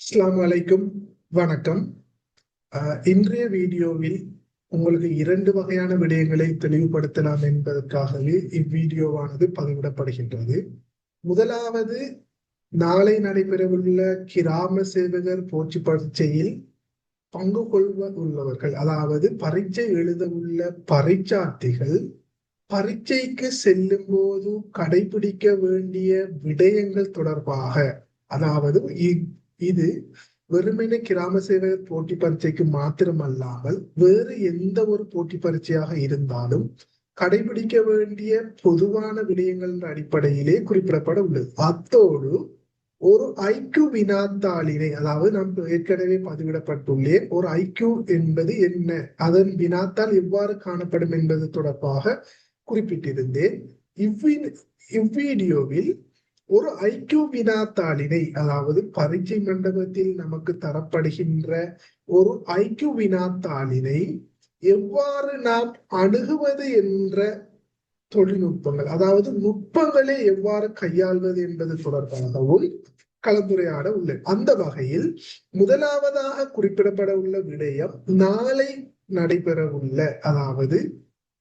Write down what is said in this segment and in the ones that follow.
அஸ்ஸலாமு அலைக்கும். வணக்கம். இன்றைய வீடியோவில் உங்களுக்கு இரண்டு வகையான விடயங்களை தெளிவுபடுத்தலாம் என்பதற்காகவே இவ்வீடியோவானது பதிவிடப்படுகின்றது. முதலாவது, நாளை நடைபெறவுள்ள கிராம சேவகர் போட்டி பரீட்சையில் பங்கு கொள்வ உள்ளவர்கள், அதாவது பரீட்சை எழுத உள்ள பரீட்சார்த்திகள் பரீட்சைக்கு செல்லும் போது கடைபிடிக்க வேண்டிய விடயங்கள் தொடர்பாக, அதாவது இது வெறுமனே கிராம சேவகர் போட்டி பரீட்சைக்கு மாத்திரமல்லாமல் வேறு எந்த ஒரு போட்டி பரீட்சையாக இருந்தாலும் கடைபிடிக்க வேண்டிய பொதுவான விடயங்கள் என்ற அடிப்படையிலே குறிப்பிடப்பட உள்ளது. அத்தோடு ஒரு ஐக்கியூ வினாத்தாளினை, அதாவது நான் ஏற்கனவே பதிவிடப்பட்டுள்ளேன், ஒரு ஐக்கியூ என்பது என்ன, அதன் வினாத்தாள் எவ்வாறு காணப்படும் என்பது தொடர்பாக குறிப்பிட்டிருந்தேன். இவ்வீடியோவில் ஒரு ஐக்கியூ வினாத்தாளினை, அதாவது பரீட்சை மண்டபத்தில் நமக்கு தரப்படுகின்ற ஒரு ஐக்கியூ வினாத்தாளினை எவ்வாறு நாம் அணுகுவது என்ற தொழில்நுட்பங்கள், அதாவது நுட்பங்களை எவ்வாறு கையாள்வது என்பது தொடர்பாகவும் கலந்துரையாட உள்ளது. அந்த வகையில் முதலாவதாக குறிப்பிடப்பட உள்ள விடயம், நாளை நடைபெற உள்ள, அதாவது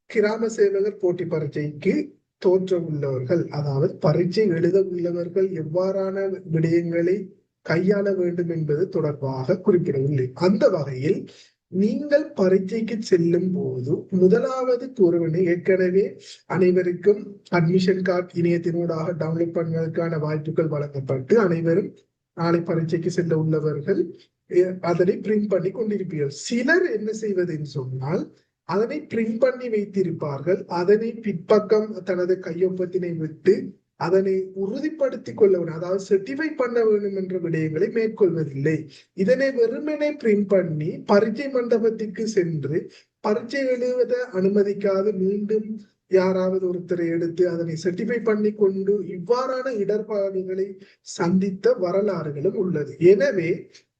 கிராம சேவகர் போட்டி பரீட்சைக்கு தோற்ற உள்ளவர்கள், அதாவது பரீட்சை எழுத உள்ளவர்கள் எவ்வாறான விடயங்களை கையாள வேண்டும் என்பது தொடர்பாக குறிப்பிடவில்லை. அந்த வகையில் நீங்கள் பரீட்சைக்கு செல்லும் போது முதலாவது கூறுவனை, ஏற்கனவே அனைவருக்கும் அட்மிஷன் கார்டு இணையத்தினூடாக டவுன்லோட் பண்ணுவதற்கான வாய்ப்புகள் வழங்கப்பட்டு அனைவரும் நாளை பரீட்சைக்கு செல்ல உள்ளவர்கள் அதனை பிரிண்ட் பண்ணி கொண்டிருப்பீர்கள். சிலர் என்ன செய்வதுன்னு சொன்னால், அதனை பிரிண்ட் பண்ணி வைத்திருப்பார்கள், அதனை பிற்பக்கம் தனது கையொப்பத்தினை விட்டு அதனை உறுதிப்படுத்திக் கொள்ள வேண்டும், அதாவது சர்டிஃபை பண்ண வேண்டும் என்ற விடயங்களை மேற்கொள்வதில்லை. இதனை வெறுமனே பிரிண்ட் பண்ணி பரீட்சை மண்டபத்திற்கு சென்று பரீட்சை எழுத அனுமதிக்காது மீண்டும் யாராவது ஒருத்தரை எடுத்து அதனை சர்டிஃபை பண்ணி கொண்டு இவ்வாறான இடர்பாடுகளை சந்தித்த வரலாறுகளும் உள்ளது. எனவே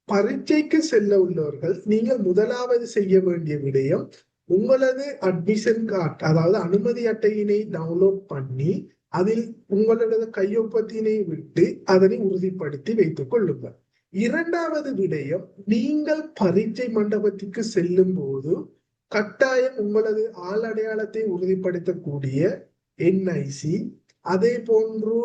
பரீட்சைக்கு செல்ல உள்ளவர்கள் நீங்கள் முதலாவது செய்ய வேண்டிய விடயம், உங்களது அட்மிஷன் கார்டு, அதாவது அனுமதி அட்டையினை டவுன்லோட் பண்ணி அதில் உங்களது கையொப்பத்தினை விட்டு அதனை உறுதிப்படுத்தி வைத்துக் கொள்ளுங்கள். இரண்டாவது விடயம், நீங்கள் பரீட்சை மண்டபத்திற்கு செல்லும் போது கட்டாயம் உங்களது ஆள் அடையாளத்தை உறுதிப்படுத்தக்கூடிய என்ஐசி, அதே போன்று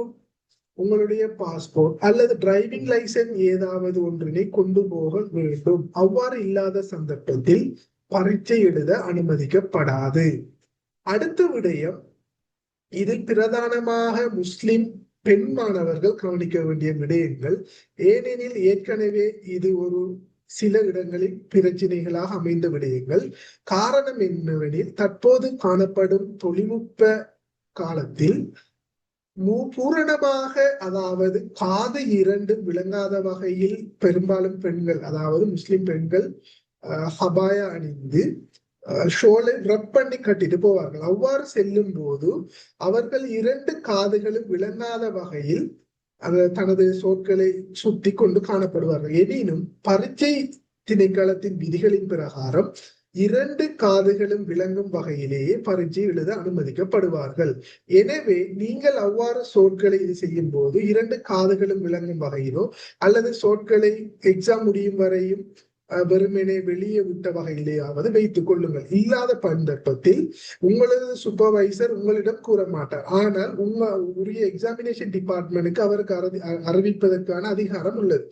உங்களுடைய பாஸ்போர்ட் அல்லது டிரைவிங் லைசன்ஸ் ஏதாவது ஒன்றினை கொண்டு போக வேண்டும். அவ்வாறு இல்லாத சந்தர்ப்பத்தில் பரீட்சை எழுத அனுமதிக்கப்படாது. அடுத்த விடயம், இதில் பிரதானமாக முஸ்லிம் பெண் மாணவர்கள் கவனிக்க வேண்டிய விடயங்கள், ஏனெனில் ஏற்கனவே இது ஒரு சில இடங்களில் பிரச்சனைகளாக அமைந்த விடயங்கள். காரணம் என்னவெனில், தற்போது காணப்படும் தொழில்நுட்ப காலத்தில் பூரணமாக, அதாவது காது இரண்டும் விளங்காத வகையில் பெரும்பாலும் பெண்கள், அதாவது முஸ்லிம் பெண்கள் ஹபாயா அணிந்து ஷோலை ரப் பண்ணி கட்டிட்டு போவார்கள். அவ்வாறு செல்லும் போது அவர்கள் இரண்டு காதுகளும் விளங்காத வகையில் தனது சொற்களை சுத்தி கொண்டு காணப்படுவார்கள். எனினும் பரீட்சை திணைக்களத்தின் விதிகளின் பிரகாரம் இரண்டு காதுகளும் விளங்கும் வகையிலேயே பரீட்சை எழுத அனுமதிக்கப்படுவார்கள். எனவே நீங்கள் அவ்வாறு சொற்களை இது செய்யும் போது இரண்டு காதுகளும் விளங்கும் வகையிலோ அல்லது சொற்களை எக்ஸாம் முடியும் வரையும் வெறுமனே வெளியே விட்ட வகையிலேயாவது வைத்துக் கொள்ளுங்கள். இல்லாத சந்தர்ப்பத்தில் உங்களது சூப்பர்வைசர் உங்களிடம் கூற மாட்டார், ஆனால் உரிய எக்ஸாமினேஷன் டிபார்ட்மெண்ட்டுக்கு அவருக்கு அறிவிப்பதற்கான அதிகாரம் உள்ளது.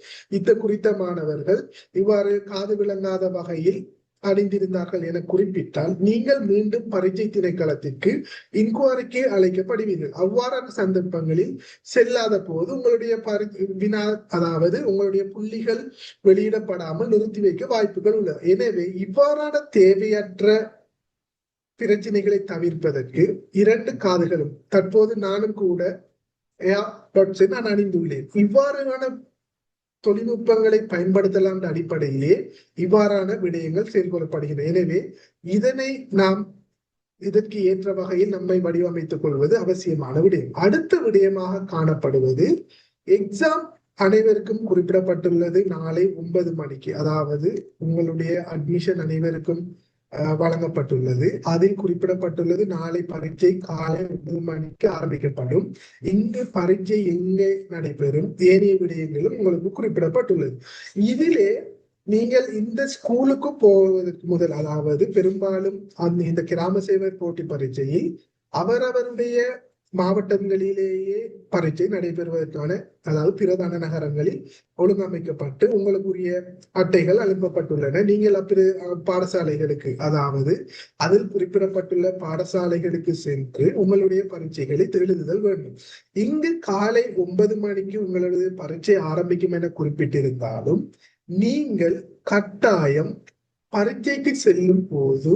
குறித்த மாணவர்கள் இவ்வாறு காது விளங்காத வகையில் அணிந்திருந்தார்கள் என குறிப்பிட்டால் நீங்கள் மீண்டும் பரீட்சை திணைக்களத்திற்கு இன்குவாரிக்கு அழைக்கப்படுவீர்கள். அவ்வாறான சந்தர்ப்பங்களில் செல்லாத போது உங்களுடைய வினா, அதாவது உங்களுடைய புள்ளிகள் வெளியிடப்படாமல் நிறுத்தி வைக்க வாய்ப்புகள் உள்ளது. எனவே இவ்வாறான தேவையற்ற பிரச்சனைகளை தவிர்ப்பதற்கு இரண்டு காதுகளும், தற்போது நானும் கூட நான் அணிந்துள்ளேன், இவ்வாறான தொழில்நுட்பங்களை பயன்படுத்தலாம் என்ற அடிப்படையிலே இவ்வாறான விடயங்கள் செயல்படப்படுகின்றன. எனவே இதனை நாம் இதற்கு ஏற்ற வகையில் நம்மை வடிவமைத்துக் கொள்வது அவசியமான விடயம். அடுத்த விடயமாக காணப்படுவது, எக்ஸாம் அனைவருக்கும் குறிப்பிடப்பட்டுள்ளது நாளை 9 மணிக்கு, அதாவது உங்களுடைய அட்மிஷன் அனைவருக்கும் வழங்கப்பட்டுள்ளது. அதில் குறிப்பிடப்பட்டுள்ளது நாளை பரீட்சை காலை 9 மணிக்கு ஆரம்பிக்கப்படும். இங்கு பரீட்சை எங்கே நடைபெறும், ஏனைய விடயங்களும் உங்களுக்கு குறிப்பிடப்பட்டுள்ளது. இதிலே நீங்கள் இந்த ஸ்கூலுக்கு போவதற்கு முதல், அதாவது பெரும்பாலும் இந்த கிராம சேவர் போட்டி பரீட்சையில் அவரவருடைய மாவட்டங்களிலேயே பரீட்சை நடைபெறுவதற்கான, அதாவது பிரதான நகரங்களில் ஒழுங்கமைக்கப்பட்டு உங்களுக்குரிய அட்டைகள் அனுப்பப்பட்டுள்ளன. நீங்கள் பாடசாலைகளுக்கு, அதாவது அதில் குறிப்பிடப்பட்டுள்ள பாடசாலைகளுக்கு சென்று உங்களுடைய பரீட்சைகளை எழுதுதல் வேண்டும். இங்கு காலை 9 மணிக்கு உங்களுடைய பரீட்சை ஆரம்பிக்கும் என குறிப்பிட்டிருந்தாலும் நீங்கள் கட்டாயம் பரீட்சைக்கு செல்லும் போது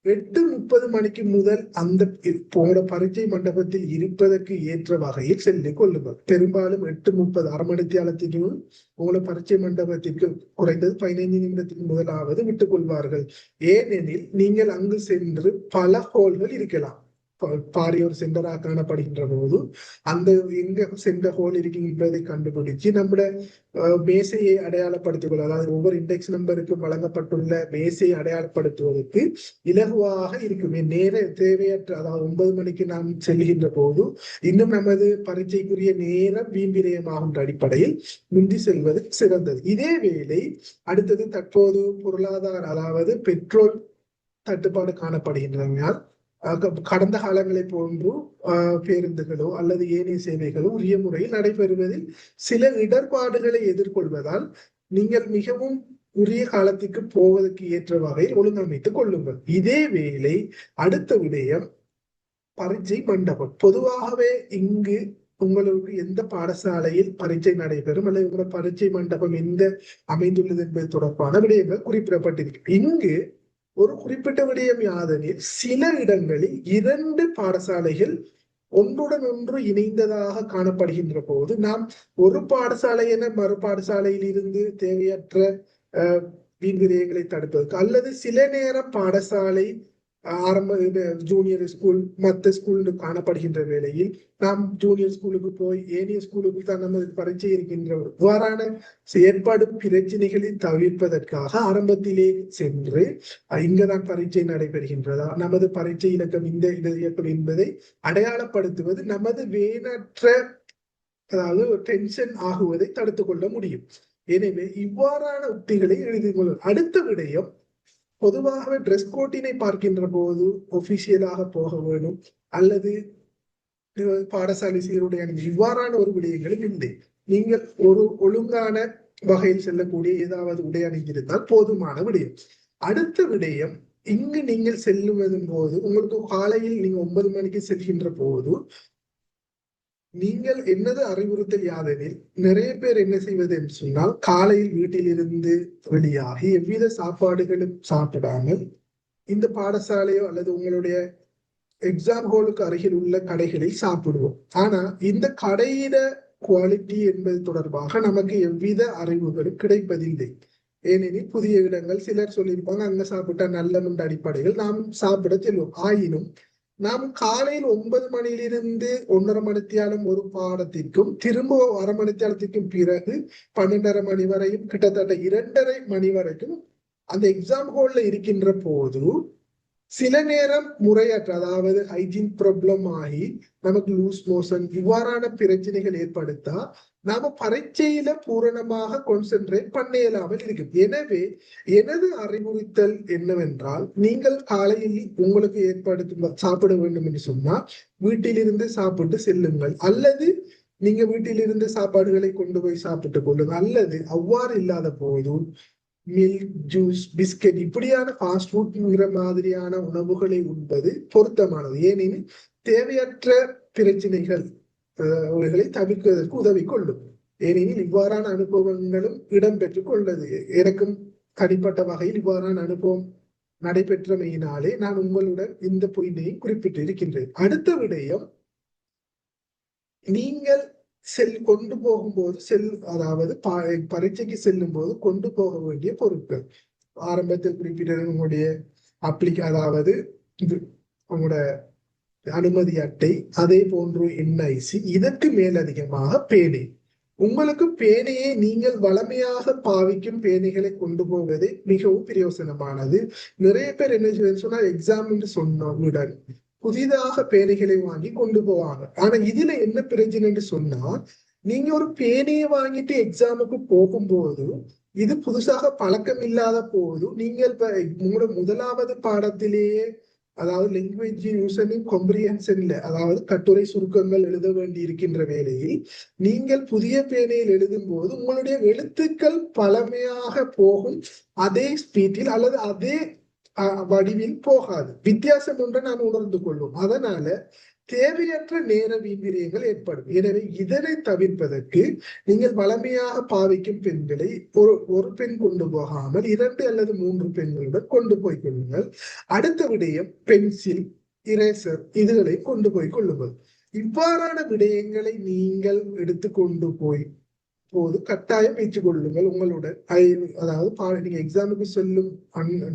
8:30 மணிக்கு முதல் அந்த போன பரீட்சை மண்டபத்தில் இருப்பதற்கு ஏற்ற வகையில் செல்லிக் கொள்ளுங்கள். பெரும்பாலும் 8:30 அரை மணித்தியாலத்திற்கு உங்களை பரீட்சை மண்டபத்திற்கு குறைந்தது 15 நிமிடத்துக்கு முதலாவது விட்டுக் கொள்வார்கள். ஏனெனில் நீங்கள் அங்கு சென்று பல ஹோல்கள் இருக்கலாம். பாரிய ஒரு சென்டராக காணப்படுகின்ற போது அந்த எங்க சென்டர் ஹோல் இருக்கின்றதை கண்டுபிடிச்சு நம்முடைய மேசையை அடையாளப்படுத்திக் கொள்ள, அதாவது ஒவ்வொரு இண்டெக்ஸ் நம்பருக்கும் வழங்கப்பட்டுள்ள மேசையை அடையாளப்படுத்துவதற்கு இலகுவாக இருக்குமே. நேர தேவையற்ற, அதாவது 9 மணிக்கு நாம் செல்கின்ற போது இன்னும் நமது பரீட்சைக்குரிய நேரம் வீண்விரயமாகின்ற அடிப்படையில் முந்தி செல்வது சிறந்தது. இதே வேளை அடுத்தது தற்போது பொருளாதார, அதாவது பெட்ரோல் தட்டுப்பாடு காணப்படுகின்றனால் கடந்த காலங்களை போன்று பேருந்துகளோ அல்லது ஏனைய சேவைகளோ உரிய முறையில் நடைபெறுவதில் சில இடர்பாடுகளை எதிர்கொள்வதால் நீங்கள் மிகவும் உரிய காலத்துக்கு போவதற்கு ஏற்ற வகையில் ஒழுங்கமைத்துக் கொள்ளுங்கள். இதே வேளை அடுத்த விடயம் பரீட்சை மண்டபம். பொதுவாகவே இங்கு உங்களுக்கு எந்த பாடசாலையில் பரீட்சை நடைபெறும் அல்லது உங்களோட பரீட்சை மண்டபம் எந்த அமைந்துள்ளது என்பது தொடர்பான விடயங்கள் குறிப்பிடப்பட்டிருக்கு. இங்கு ஒரு குறிப்பிட்ட விடயம் யாதெனில் சில இடங்களில் 2 பாடசாலைகள் ஒன்றுடன் ஒன்று இணைந்ததாக காணப்படுகின்ற போது நாம் ஒரு பாடசாலை என மறு பாடசாலையில் இருந்து தேவையற்ற வீண்விரயங்களை தடுப்பதற்கு, அல்லது சில நேரம் பாடசாலை ஆரம்ப ஜூனியர் ஸ்கூல் மற்ற ஸ்கூல் காணப்படுகின்ற வேளையில் நாம் ஜூனியர் ஸ்கூலுக்கு போய் ஏனைய ஸ்கூலுக்கு தான் நமது பரீட்சை இருக்கின்ற இவ்வாறான செயற்பாடு பிரச்சனைகளை தவிர்ப்பதற்காக ஆரம்பத்திலே சென்று இங்கதான் பரீட்சை நடைபெறுகின்றதா, நமது பரீட்சை இலக்கம் இந்த இலக்கம் என்பதை அடையாளப்படுத்துவது நமது வேணற்ற, அதாவது டென்ஷன் ஆகுவதை தடுத்துக் கொள்ள முடியும். எனவே இவ்வாறான உத்திகளை எழுதி கொள்ளும். அடுத்த விடயம், பொதுவாகவே ட்ரெஸ் கோட்டினை பார்க்கின்ற போது ஒபிஷியலாக போக வேண்டும் அல்லது பாடசாலை சீருடை அணிந்து இவ்வாறான ஒரு விடயங்களும் இல்லை. நீங்கள் ஒரு ஒழுங்கான வகையில் செல்லக்கூடிய ஏதாவது உடை அணிந்திருந்தால் போதுமான விடயம். அடுத்த விடயம், இங்கு நீங்கள் செல்லுவதும் போது உங்களுக்கு காலையில் நீங்க 9 மணிக்கு செல்கின்ற போது நீங்கள் என்னது அறிவுறுத்தல் யாதெனில், நிறைய பேர் என்ன செய்வது என்று சொன்னால் காலையில் வீட்டில் இருந்து வெளியாகி எவ்வித சாப்பாடுகளும் சாப்பிடாமல் இந்த பாடசாலையோ அல்லது உங்களுடைய எக்ஸாம் ஹாலுக்கு அருகில் உள்ள கடைகளில் சாப்பிடுவோம். ஆனா இந்த கடையில குவாலிட்டி என்பது தொடர்பாக நமக்கு எவ்வித அறிவுகளும் கிடைப்பதில்லை. ஏனெனில் புதிய இடங்கள் சிலர் சொல்லியிருப்பாங்க அங்க சாப்பிட்டா நல்ல அடிப்படையில் நாம் சாப்பிட செல்வோம். ஆயினும் நாம் காலையில் 9 மணியிலிருந்து 1.5 மணித்தியாலம் ஒரு பாடத்திற்கும் திரும்ப அரை மணித்தியாலத்திற்கும் பிறகு 12:30 மணி வரையும் கிட்டத்தட்ட 2:30 மணி வரைக்கும் அந்த எக்ஸாம் ஹால்ல இருக்கின்ற போது சில நேரம் முறையற்ற, அதாவது ஹைஜீன் ப்ராப்ளம் ஆகி நமக்கு லூஸ் மோஷன் இவ்வாறான பிரச்சனைகள் ஏற்படுத்தா நாம பரீட்சையில பூரணமாக கான்சென்ட்ரேட் பண்ண இயலாமல் இருக்கு. எனவே எனது அறிவுறுத்தல் என்னவென்றால், நீங்கள் காலையில் உங்களுக்கு ஏற்படுத்தும் சாப்பிட வேண்டும் என்று சொன்னா வீட்டிலிருந்து சாப்பிட்டு செல்லுங்கள், அல்லது நீங்க வீட்டிலிருந்து சாப்பாடுகளை கொண்டு போய் சாப்பிட்டுக் கொள்ளுங்கள், அல்லது அவ்வாறு இல்லாத போது மில்க், ஜூஸ், பிஸ்கட் இப்படியான ஃபாஸ்ட் ஃபுட்ங்கிற மாதிரியான உணவுகளை உண்பது பொருத்தமானது. ஏனெனில் தேவையற்ற பிரச்சனைகள் தவிர்ப்பதற்கு உதவி கொள்ளும். ஏனெனில் இவ்வாறான அனுபவங்களும் இடம்பெற்றுக் கொண்டது. எனக்கும் தனிப்பட்ட வகையில் இவ்வாறான அனுபவம் நடைபெற்றமையினாலே நான் உங்களுடன் இந்த பொய்மையை குறிப்பிட்டு இருக்கின்றேன். அடுத்த விடயம், நீங்கள் கொண்டு போகும்போது அதாவது பரீட்சைக்கு செல்லும் போது கொண்டு போக வேண்டிய பொருட்கள். ஆரம்பத்தில் குறிப்பிட்ட உங்களுடைய அதாவது உங்களோட அனுமதி அட்டை, அதே போன்று NIC, இதற்கு மேலதிகமாக பேனை. உங்களுக்கு பேனையை நீங்கள் வளமையாக பாவிக்கும் பேனைகளை கொண்டு போவது மிகவும் பிரயோசனமானது. நிறைய பேர் என்ன செய்ய சொன்னா எக்ஸாம் சொன்னவுடன் புதிதாக பேனைகளை வாங்கி கொண்டு போவாங்க. ஆனா இதுல என்ன பிரச்சனைன்னு சொன்னா, நீங்க ஒரு பேனையை வாங்கிட்டு எக்ஸாமுக்கு போகும்போது இது புதுசாக பழக்கம் இல்லாத போது நீங்கள் உங்களோட முதலாவது பாடத்திலேயே, அதாவது லாங்குவேஜ் யூசனிங் காம்ப்ரிஹென்ஷன்ல, அதாவது கட்டுரை சுருக்கங்கள் எழுத வேண்டி இருக்கின்ற வேளையில் நீங்கள் புதிய பேனையில் எழுதும் போது உங்களுடைய எழுத்துக்கள் பழமையாக போகும். அதே ஸ்பீட்டில் அல்லது அதே வடிவில் போகாது. வித்தியாசம் ஒன்றை நாம் உணர்ந்து கொள்வோம். அதனால தேவையற்ற நேர வீண்விரயங்கள் ஏற்படும். எனவே இதனை தவிர்ப்பதற்கு நீங்கள் வளமையாக பாவிக்கும் பெண்களை ஒரு பெண் கொண்டு போகாமல் 2 அல்லது 3 பெண்களுடன் கொண்டு போய் கொள்ளுங்கள். அடுத்த விடயம் பென்சில், இரேசர் இதுகளை கொண்டு போய் கொள்ளுங்கள். இவ்வாறான விடயங்களை நீங்கள் எடுத்துக்கொண்டு போய் போது கட்டாயம் வைத்துக் கொள்ளுங்கள் உங்களுடன். அதாவது நீங்க எக்ஸாமுக்கு செல்லும்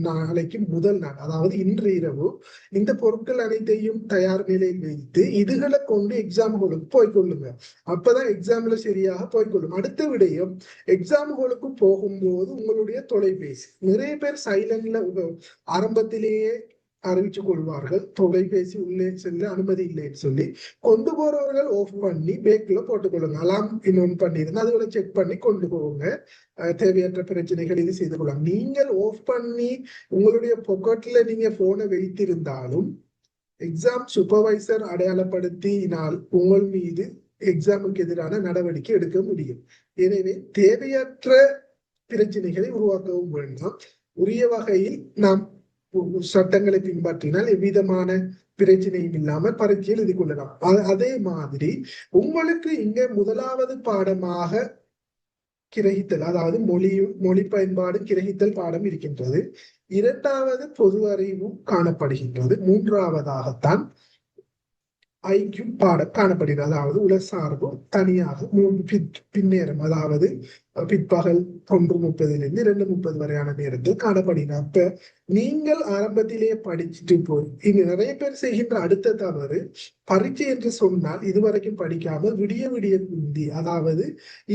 நாளைக்கு முதல் நாள், அதாவது இன்று இரவு இந்த பொருட்கள் அனைத்தையும் தயார் நிலையில் வைத்து இதுகளை கொண்டு எக்ஸாம் ஹாலுக்கு போய்கொள்ளுங்க. அப்பதான் எக்ஸாம்ல சரியாக போய்கொள்ளும். அடுத்த விடயம், எக்ஸாம் ஹாலுக்கு போகும்போது உங்களுடைய தொலைபேசி, நிறைய பேர் சைலண்ட்ல ஆரம்பத்திலேயே அறிவிச்சு கொள்வார்கள், தொலைபேசி உள்ளே செல்ல அனுமதி இல்லைன்னு சொல்லி. கொண்டு போறவர்கள் ஆஃப் பண்ணி பேக்ல போட்டுக்கொள்ளுங்க. அலாம் இன்னொன்று பண்ணிருந்தா அதுகளை செக் பண்ணி கொண்டு போங்க. தேவையற்ற பிரச்சனைகள் இது செய்து கொள்ளுங்க. நீங்கள் ஆஃப் பண்ணி உங்களுடைய பாக்கெட்ல நீங்க போனை வைத்திருந்தாலும் எக்ஸாம் சூப்பர்வைசர் அடையாளப்படுத்தினால் உங்கள் மீது எக்ஸாமுக்கு எதிரான நடவடிக்கை எடுக்க முடியும். எனவே தேவையற்ற பிரச்சனைகளை உருவாக்கவும் வேண்டாம். உரிய வகையில் நாம் சட்டங்களை பின்பற்றினால் எவ்விதமான பிரச்சனையும் இல்லாமல் பரீட்சையில் எழுதி கொள்ளலாம். அதே மாதிரி உங்களுக்கு இங்க முதலாவது பாடமாக கிரகித்தல், அதாவது மொழி பயன்பாடு கிரகித்தல் பாடம் இருக்கின்றது. 2வது பொது அறிவும் காணப்படுகின்றது. 3வதாகத்தான் ஐக்கியூ பாடம் காணப்படுகிறது. அதாவது உலசார்பு தனியாக 3 பின்னேரம், அதாவது பிற்பகல் 1:30 2:30 வரையான நேரத்தில் காணப்படுகிறது. அப்ப நீங்கள் ஆரம்பத்திலேயே படிச்சுட்டு போய், இங்க நிறைய பேர் செய்கின்ற அடுத்த தவறு, பரீட்சை என்று சொன்னால் இதுவரைக்கும் படிக்காமல் விடிய விடிய குந்தி, அதாவது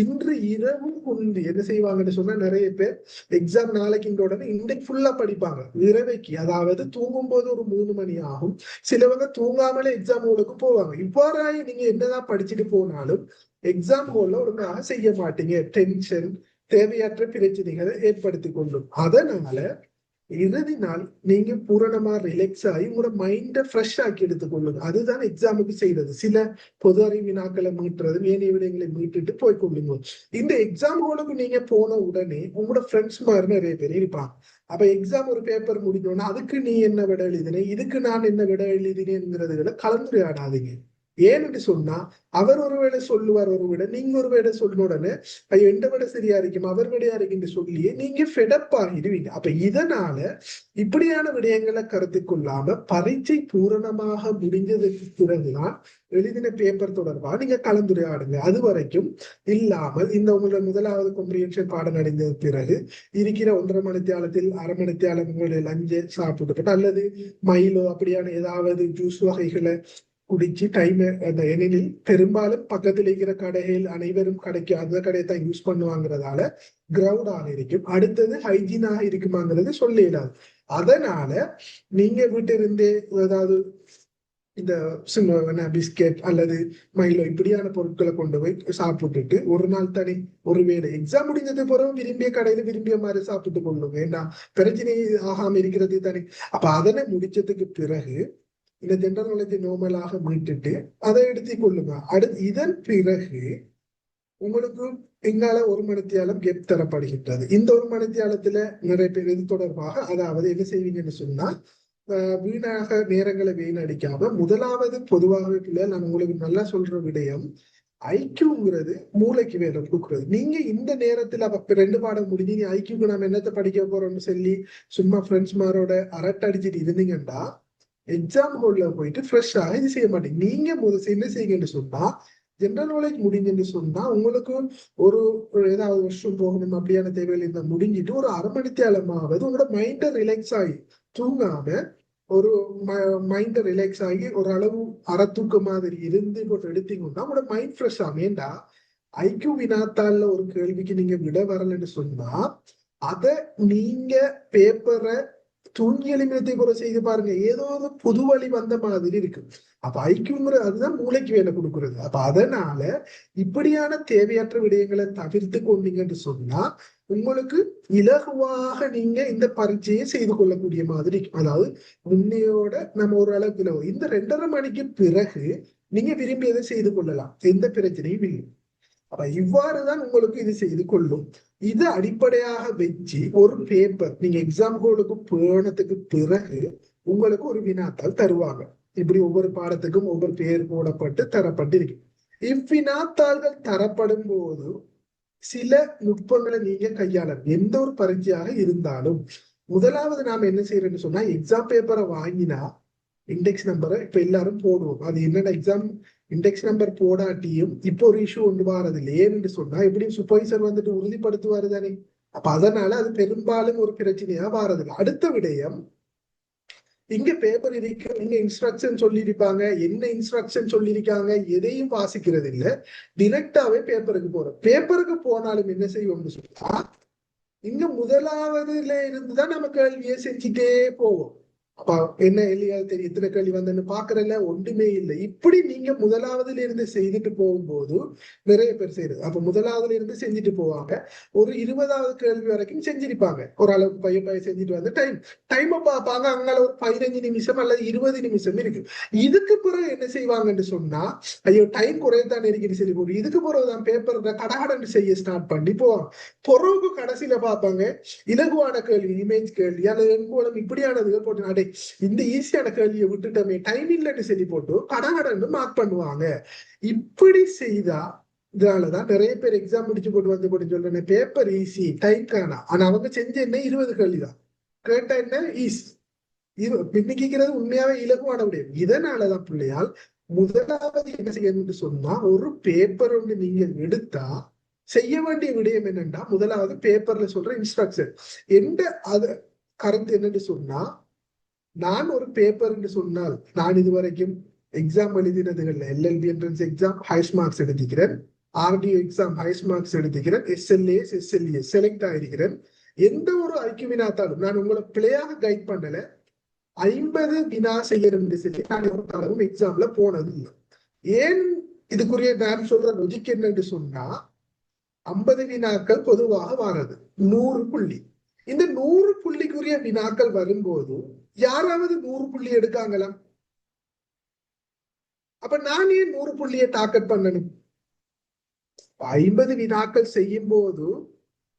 இன்று இரவும் குந்தி என்ன செய்வாங்கன்னு சொன்னா, நிறைய பேர் எக்ஸாம் நாளைக்கு உடனே இன்றைக்கு ஃபுல்லா படிப்பாங்க இரவைக்கு. அதாவது தூங்கும் போது ஒரு 3 மணி ஆகும். சிலவங்க தூங்காமலே எக்ஸாம் ஹாலுக்கு போவாங்க. இவ்வாறாய் நீங்க என்னதான் படிச்சுட்டு போனாலும் எக்ஸாம் ஹால்ல ஒழுங்காக செய்ய மாட்டீங்க. டென்ஷன், தேவையற்ற பிரச்சனைகளை ஏற்படுத்தி கொள்ளும். அதனால இறுதி நாள் நீங்க பூரணமா ரிலாக்ஸ் ஆகி உங்களோட மைண்ட ஃப்ரெஷ் ஆக்கி எடுத்துக்கொள்ளுங்க. அதுதான் எக்ஸாமுக்கு செய்யறது. சில பொது அறிவு வினாக்களை மீட்டுறது, ஏனைய விடயங்களை மீட்டுட்டு போய் கொள்ளுங்க. இந்த எக்ஸாம் ஹாலுக்கு நீங்க போன உடனே உங்களோட ஃப்ரெண்ட்ஸ் மாதிரி நிறைய பேர் இருப்பாங்க. அப்ப எக்ஸாம் ஒரு பேப்பர் முடிஞ்சோன்னா அதுக்கு நீ என்ன விட எழுதினேன், இதுக்கு நான் என்ன விட எழுதினேங்கிறதுகளை கலந்துரையாடாதீங்க. ஏன்னு சொன்னா அவர் ஒருவேளை சொல்லுவார் ஒரு விட, நீங்க ஒரு விட சொன்ன உடனே ஐயோ எந்த விட சரியா இருக்கும் அவர் விடையா இருக்குன்னு சொல்லியே நீங்க ஃபெடப் ஆகிடுவீங்க. அப்ப இதனால இப்படியான விடயங்களை கருத்து கொள்ளாம பரீட்சை பூரணமாக முடிஞ்சதுக்கு பிறகுதான் எழுதின பேப்பர் தொடர்பாக நீங்க கலந்துரையாடுங்க. அது வரைக்கும் இல்லாமல் இந்த உங்களோட முதலாவது காம்ப்ரிஹென்ஷன் பாடம் அடைந்த பிறகு இருக்கிற 1.5 மணித்தியாலத்தில் 1/2 மணித்தியாலம் உங்களுடைய லஞ்சை சாப்பிட்டு அல்லது மைலோ அப்படியான ஏதாவது ஜூஸ் வகைகளை குடிச்சு டைம் அந்த, ஏனெனில் பெரும்பாலும் பக்கத்தில் இருக்கிற கடைகள் அனைவரும் கடைக்கு அந்த கடையை தான் யூஸ் பண்ணுவாங்கிறதால கிரவுடாக இருக்கும். அடுத்தது ஹைஜீனாக இருக்குமாங்கிறது சொல்லிடாது. அதனால நீங்க வீட்டிலிருந்தே ஏதாவது இந்த பிஸ்கெட் அல்லது மைலோ இப்படியான பொருட்களை கொண்டு போய் சாப்பிட்டுட்டு ஒரு நாள் தனி ஒருவேளை எக்ஸாம் முடிஞ்சது பிறகு விரும்பிய கடையில விரும்பிய மாதிரி சாப்பிட்டு கொள்ளுங்க. ஏன்னா பிரச்சனை ஆகாம இருக்கிறது தனி. அப்ப அதனை முடிச்சதுக்கு பிறகு இந்த ஜெனரல் நாலேஜ் நோமலாக மீட்டுட்டு அதை எடுத்துக் கொள்ளுங்க. இதன் பிறகு உங்களுக்கு எங்கால 1 மணித்தியாலம் கெப் தரப்படுகின்றது. இந்த 1 மணித்தியாலத்துல நிறைய பேர் இது தொடர்பாக, அதாவது என்ன செய்வீங்கன்னு சொன்னா, வீணாக நேரங்களை வீணடிக்காம முதலாவது பொதுவாகவே பிள்ளை நான் உங்களுக்கு நல்லா சொல்ற விடயம், ஐக்கியூங்கிறது மூளைக்கு வேலை கொடுக்குறது. நீங்க இந்த நேரத்துல 2 பாடம் முடிஞ்சு நீ ஐக்கியூக்கு நம்ம என்னத்தை படிக்க போறோம்னு சொல்லி சும்மா ஃப்ரெண்ட்ஸ் மாரோட அரட்டை அடிச்சுட்டு இருந்தீங்கன்னா எக்ஸாம் ஹால்ல போயிட்டு ஃப்ரெஷ்ஷாக இது செய்ய மாட்டீங்க. நீங்க முதல் என்ன செய்யுங்கன்னு சொன்னா, ஜெனரல் நாலேஜ் முடிஞ்சுன்னு சொன்னா உங்களுக்கு ஒரு ஏதாவது வருஷம் போகணும் அப்படியான தேவைகள் இருந்தா முடிஞ்சிட்டு ஒரு 1/2 மணித்தியாலமாவது உங்களோட மைண்டை ரிலாக்ஸ் ஆகி தூங்காம ஒரு மைண்டை ரிலாக்ஸ் ஆகி ஒரு அளவு அறத்தூக்க மாதிரி இருந்து போட்டு எடுத்தீங்கன்னா உங்களோட மைண்ட் ஃப்ரெஷ் ஆகும். ஏண்டா ஐக்கியூ வினாத்தாள்ல ஒரு கேள்விக்கு நீங்க விட வரலன்னு சொன்னா அத நீங்க பேப்பரை தூங்கி எளிமையத்தை கூட செய்து பாருங்க, ஏதோ ஒரு புது வழி வந்த மாதிரி இருக்கு. அப்ப ஐக்கியங்கிற அதுதான் மூளைக்கு வேலை கொடுக்குறது. அப்ப அதனால இப்படியான தேவையற்ற விடயங்களை தவிர்த்து கொண்டீங்கன்னு சொன்னா உங்களுக்கு இலகுவாக நீங்க இந்த பரீட்சையை செய்து கொள்ளக்கூடிய மாதிரி. அதாவது முன்னையோட நம்ம ஒரு அளவுக்கு இந்த 2:30 மணிக்கு பிறகு நீங்க விரும்பியதை செய்து கொள்ளலாம், எந்த பிரச்சனையும் இல்லை. அப்ப இவ்வாறுதான் உங்களுக்கு இது செய்து கொள்ளும். இதை அடிப்படையாக வச்சு ஒரு பேப்பர் நீங்க எக்ஸாம் ஹோலுக்கு போனதுக்கு பிறகு உங்களுக்கு ஒரு வினாத்தாள் தருவாங்க. இப்படி ஒவ்வொரு பாடத்துக்கும் ஒவ்வொரு பேர் போடப்பட்டு தரப்பட்டிருக்கு. இவ்வினாத்தாள்கள் தரப்படும் போது சில நுட்பங்களை நீங்க கையாள எந்த ஒரு பரீட்சையாக இருந்தாலும் முதலாவது நாம என்ன செய்யறோம்னு சொன்னா, எக்ஸாம் பேப்பரை வாங்கினா இண்டெக்ஸ் நம்பரை இப்ப எல்லாரும் போடுவோம். அது என்னென்ன எக்ஸாம் இண்டெக்ஸ் நம்பர் போடாட்டியும் இப்போ ஒரு இஷ்யூ ஒன்று வாரதில்லை. ஏன்னு சொன்னா எப்படியும் சூப்பர்வைசர் வந்துட்டு உறுதிப்படுத்துவாரு தானே. அப்ப அதனால அது பெரும்பாலும் ஒரு பிரச்சனையா வாரதில்லை. அடுத்த விடயம், இங்க பேப்பர் இருக்கு, இங்க இன்ஸ்ட்ரக்ஷன் சொல்லியிருப்பாங்க, என்ன இன்ஸ்ட்ரக்ஷன் சொல்லியிருக்காங்க எதையும் வாசிக்கிறது இல்லை, டிரெக்டாவே பேப்பருக்கு போறோம். பேப்பருக்கு போனாலும் என்ன செய்வோம்னு சொன்னா இங்க முதலாவதுல இருந்துதான் நம்ம கேள்வியை செஞ்சுட்டே போவோம். அப்ப என்ன இல்லையா தெரியும், இத்தனை கேள்வி வந்தேன்னு பாக்குறல ஒன்றுமே இல்லை. இப்படி நீங்க முதலாவதுல இருந்து செய்துட்டு போகும்போது நிறைய பேர் செய்யுது. அப்ப முதலாவதுல இருந்து செஞ்சுட்டு போவாங்க, ஒரு 20வது கேள்வி வரைக்கும் செஞ்சிருப்பாங்க. ஒரு அளவுக்கு பைய செஞ்சுட்டு வந்து டைமை பார்ப்பாங்க, அங்கால ஒரு 15 நிமிஷம் அல்லது 20 நிமிஷம் இருக்கு. இதுக்கு பிறகு என்ன செய்வாங்கன்னு சொன்னா, ஐயோ டைம் குறையத்தான் இருக்குது சரி போடு, இதுக்கு பிறகுதான் பேப்பர் கடகடன்னு செய்ய ஸ்டார்ட் பண்ணி போவாங்க. பிறகு கடைசியில பார்ப்பாங்க இலகுவான கேள்வி, இமேஜ் கேள்வி அல்லது எண்கோளம் இப்படியானதுகள் போட்டு இந்த ஈஸியான கேள்வியை விட்டுட்டோமே டைம் இல்லைன்னு சொல்லி போட்டு கடகடன்னு மார்க் பண்ணுவாங்க. இப்படி செய்தா இதனாலதான் நிறைய பேர் எக்ஸாம் முடிச்சு போட்டு வந்து போட்டு சொல்றேன் பேப்பர் ஈஸி டைம் காணா, ஆனா அவங்க செஞ்ச என்ன 20 கேள்விதான், கேட்டா என்ன ஈஸி. பின்னிக்கிறது உண்மையாவே இலகுவான விடயம். இதனாலதான் பிள்ளையால் முதலாவது என்ன செய்யணும்னு சொன்னா, ஒரு பேப்பர் ஒன்று நீங்க எடுத்தா செய்ய வேண்டிய விடயம் என்னன்னா, முதலாவது பேப்பர்ல சொல்ற இன்ஸ்ட்ரக்ஷன் எந்த அது கருத்து என்னன்னு சொன்னா, நான் ஒரு பேப்பர் என்று சொன்னால் நான் இதுவரைக்கும் எக்ஸாம் எழுதினதுகள்ல LLB entrance exam highest marks எடுத்துக்கிறேன், ஆர்டிஓ எக்ஸாம் ஹைஸ்ட் மார்க்ஸ் எடுத்துக்கிறேன், எஸ்எல்ஏஎஸ் செலக்ட் ஆயிருக்கிறேன். எந்த ஒரு ஐக்கிய வினாத்தாலும் நான் உங்களை பிள்ளையாக கைட் பண்ணல. 50 வினா செய்யணும்னு சொல்லி நான் ஒரு தளவும் எக்ஸாம்ல போனது இல்லை. ஏன் இதுக்குரிய நான் சொல்ற லொஜிக் என்னன்னு சொன்னா, 50 வினாக்கள் பொதுவாக வாரது 100 புள்ளி. இந்த 100 புள்ளிக்குரிய வினாக்கள் வரும்போது யாராவது 100 புள்ளி எடுக்காங்களா? அப்ப நான் ஏன் 100 புள்ளியை டார்கெட் பண்ணணும்? 50 வினாக்கள் செய்யும் போது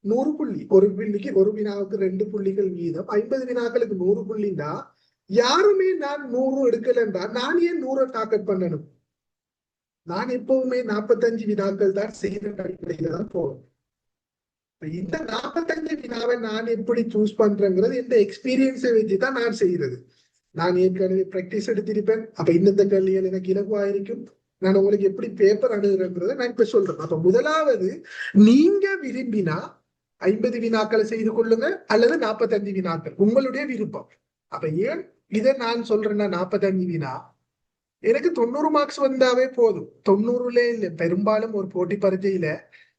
100 புள்ளி, ஒரு புள்ளிக்கு ஒரு வினாவுக்கு 2 புள்ளிகள் வீதம், 50 வினாக்களுக்கு 100 புள்ளின்னா யாருமே நான் 100 எடுக்கலன்றா நான் ஏன் 100 டார்கெட் பண்ணணும்? நான் எப்பவுமே 45 வினாக்கள் தான் செய்கிற அடிப்படையில தான் போவேன். இந்த 45 வினாவை நான் எப்படி சூஸ் பண்றேங்கிறது இந்த எக்ஸ்பீரியன்ஸை வச்சுதான் நான் செய்யறது. நான் ஏற்கனவே பிராக்டிஸ் எடுத்திருப்பேன். அப்ப இந்த கேள்விகள் எனக்கு இலகுவாயிருக்கும். நான் உங்களுக்கு எப்படி பேப்பர் அணுகிறேங்கிறத நான் இப்ப சொல்றேன். அப்ப முதலாவது நீங்க விரும்பினா 50 வினாக்களை செய்து கொள்ளுங்க அல்லது 45 வினாக்கள் உங்களுடைய விருப்பம். அப்ப ஏன் இதை நான் சொல்றேன்னா 45 வினா எனக்கு 90 மார்க்ஸ் வந்தாவே போதும். 90ல இல்லை, பெரும்பாலும் ஒரு போட்டி பரீட்சையில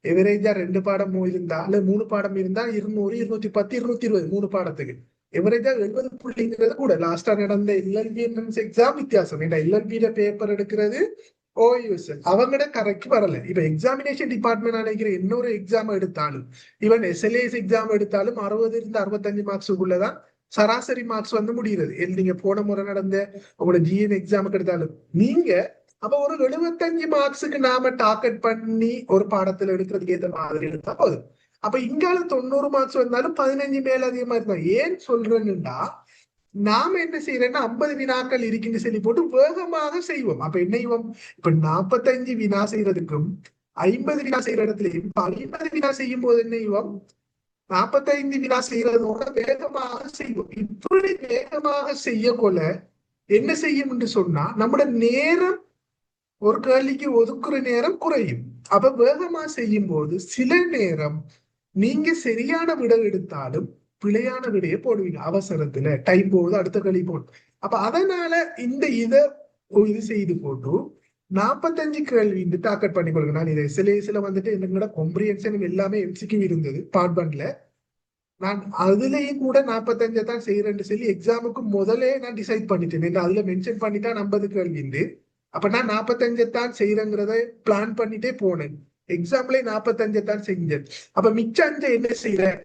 எவரேஜா 2 பாடம் இருந்தா அல்ல 3 பாடம் இருந்தா 200, 210, 220 3 பாடத்துக்கு எவரேஜா 70 புள்ளிங்கிறது கூட. லாஸ்டா நடந்த எல்எல்பி என்ட்ரன்ஸ் எக்ஸாம் வித்தியாசம். எல்எல்பியில பேப்பர் எடுக்கிறது ஓயூஎஸ்எல் அவங்கட கரெக்ட் வரல. இப்ப எக்ஸாமினேஷன் டிபார்ட்மெண்ட் நினைக்கிற இன்னொரு எக்ஸாம் எடுத்தாலும், ஈவன் எஸ்எல்ஏஎஸ் எக்ஸாம் எடுத்தாலும் 60 இருந்து 65 மார்க்ஸுக்குள்ளதான் சராசரி மார்க்ஸ் வந்து முடிகிறது. நீங்க போன முறை நடந்த உங்களோட ஜிஎன் எக்ஸாமுக்கு எடுத்தாலும் நீங்க அப்ப ஒரு 75 மார்க்ஸுக்கு நாம டார்கெட் பண்ணி ஒரு பாடத்துல எடுக்கிறதுக்கு ஏற்ற மாதிரி எடுத்தா போதும். அப்ப இங்கால 90 மார்க்ஸ் வந்தாலும் 15 மேல அதிகமா இருக்கும். ஏன் சொல்றேன்னுடா, நாம என்ன செய்யறோம்னா 50 வினாக்கள் இருக்குன்னு சொல்லி போட்டு வேகமாக செய்வோம். அப்ப என்ன செய்வோம், இப்ப 45 வினா செய்யறதுக்கும் 50 வினா செய்யற இடத்துலயும் 50 வினா செய்யும் போது என்ன செய்வோம், 45 வினா செய்யறதோட வேகமாக செய்வோம். இப்படி வேகமாக செய்ய கொள்ள என்ன செய்யும் என்று சொன்னா, நம்முடைய நேரம் ஒரு கேள்விக்கு ஒதுக்குற நேரம் குறையும். அப்ப வேகமா செய்யும் போது சில நேரம் நீங்க சரியான விட எடுத்தாலும் பிழையான விடையை போடுவீங்க. அவசரத்துல டைம் போகுது அடுத்த கேள்வி போடும். அப்ப அதனால இந்த இதை இது செய்து போட்டு 45 கேள்வி டார்கெட் பண்ணி கொடுங்க. நான் இதை எஸ்எல்ஏஸ்ல வந்துட்டு என்னோட காம்ப்ரிஹென்ஷன் எல்லாமே எம்சிக்யூ இருந்தது பார்ட் 1ல. நான் அதுலயும் கூட 45 தான் செய்யறேன்னு சொல்லி எக்ஸாமுக்கு முதலே நான் டிசைட் பண்ணிட்டேன். அதுல மென்ஷன் பண்ணிட்டா 50 கேள்வி. அப்ப நான் 45 தான் செய்யறேங்கிறத பிளான் பண்ணிட்டே போனேன். எக்ஸாம்ல 45 தான் செஞ்சேன். அப்ப மிச்ச 5 என்ன செய்யறேன்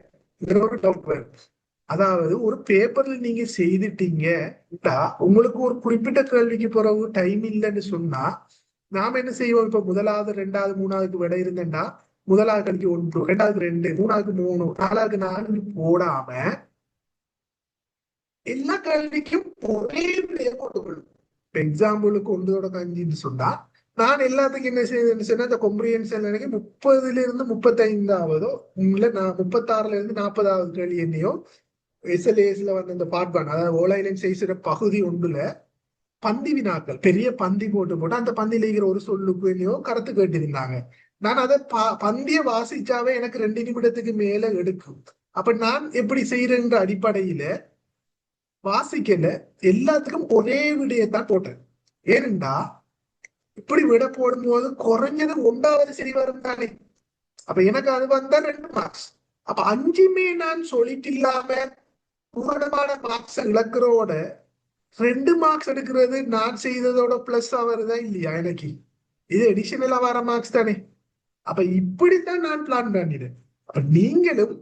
ஒரு டவுட் வரும். அதாவது ஒரு பேப்பர்ல நீங்க செய்துட்டீங்க, உங்களுக்கு ஒரு குறிப்பிட்ட கேள்விக்கு பிறகு டைம் இல்லைன்னு சொன்னா நாம என்ன செய்வோம்? இப்ப முதலாவது 2வது 3வது விட இருந்தேன்டா முதலாவது கல்விக்கு 1, 2வது 2, 3வது 3, 4வது 4 போடாம எல்லா கேள்விக்கும் ஒரே விடையை போட்டுக்கொள்ளும். எக்ஸாம்பிளுக்கு 1/5 சொன்னா நான் எல்லாத்துக்கும் என்ன செய்யணும்னு சொன்னா இந்த கொம்ப்ரிஹென்ஷன் எனக்கு 30ல இருந்து 35ஆவதோ இல்ல நான் 36ல இருந்து 40வது கேள்வி என்னையோ எஸ்எல்ஏஸ்ல வந்து இந்த பார்ட் 1 அதாவது ஓலைலன் செய்கிற பகுதி 1ல பந்தி வினாக்கள் பெரிய பந்தி போட்டு அந்த பந்தியில இருக்கிற ஒரு சொல்லுக்கு என்னையோ கருத்து கேட்டிருந்தாங்க. நான் அதை பந்திய வாசிச்சாவே எனக்கு 2 நிமிடத்துக்கு மேல எடுக்கும். அப்ப நான் எப்படி செய்யறேன்ற அடிப்படையில வாசிக்கல எல்லாத்துக்கும் ஒரே விடையத்தான் போட்டேன். ஏனென்றா இப்படி விட போடும்போது குறைஞ்சது 1வது சரி வரும் தானே. அப்ப எனக்கு அது வந்தா 2 மார்க்ஸ். அப்ப 5மே நான் சொல்லிட்டு இல்லாம பூரணமான மார்க்ஸ் இழக்கிறோட 2 மார்க்ஸ் எடுக்கிறது நான் செய்ததோட பிளஸ் வருதா இல்லையா? எனக்கு இது எடிஷனலா வர மார்க்ஸ் தானே. அப்ப இப்படித்தான் நான் பிளான் பண்ணிடுறேன். அப்ப நீங்களும்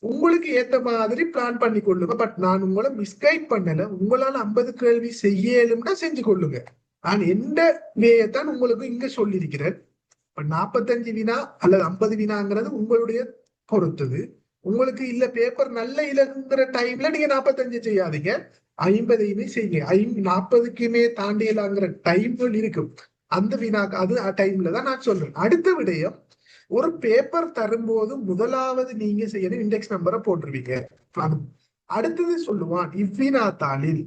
உங்களுக்கு ஏத்த மாதிரி பிளான் பண்ணி கொள்ளுங்க. பட் நான் உங்களை மிஸ்கைட் பண்ணல. உங்களால 50 கேள்வி செய்யலும்னா செஞ்சு கொள்ளுங்க. நான் எந்த வேயத்தான் உங்களுக்கு இங்க சொல்லியிருக்கிறேன். இப்ப 45 வினா அல்லது 50 வினாங்கிறது உங்களுடைய பொறுத்தது. உங்களுக்கு இல்ல பேப்பர் நல்ல இலகுங்கிற டைம்ல நீங்க 45 செய்யாதீங்க, 50யுமே செய்யுங்க. 40க்குமே தாண்டியலாங்கிற டைம்கள் இருக்கும். அந்த வினா அது டைம்ல தான் நான் சொல்றேன். அடுத்த விடயம், ஒரு பேப்பர் தரும்போது முதலாவது நீங்க செய்யணும் இண்டெக்ஸ் நம்பரை போட்டுருவீங்க. அடுத்தது சொல்லுவான் இவ்வினாத்தாளில்